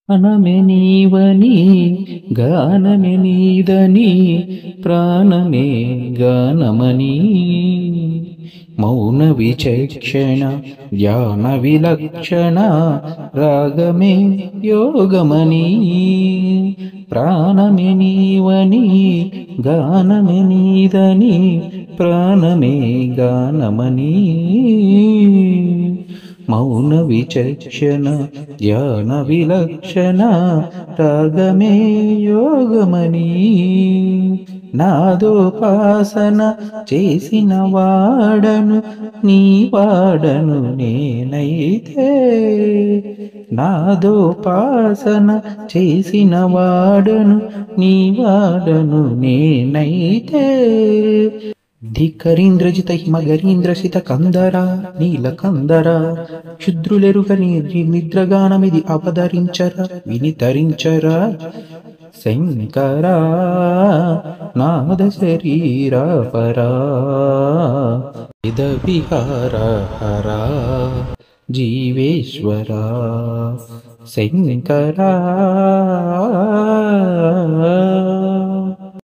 అనమె నీవని గానమె నీదని ప్రాణమే గానమని మౌన విచక్షణ ధ్యాన విలక్షణ రాగమే యోగమని ప్రాణమే నీవని గానమే నీదని ప్రాణమే గానమని మౌన విచక్షణ ధ్యాన విలక్షణ రాగమే యోగమని నాదోపాసన చేసిన వాడను నీ వాడను నేనైతే నాదోపాసన చేసిన వాడను నీ వాడను నేనైతే ధిక్కరీంద్రజిత హిమగరీంద్రసిత కందరా నీలకందరా క్షుద్రులెరుగని నిద్రగానమిది అవతరించరా వినితరించరా శంకరా నాద శరీరా పరా ఇద విహార హరా జీవేశ్వరా శంకరా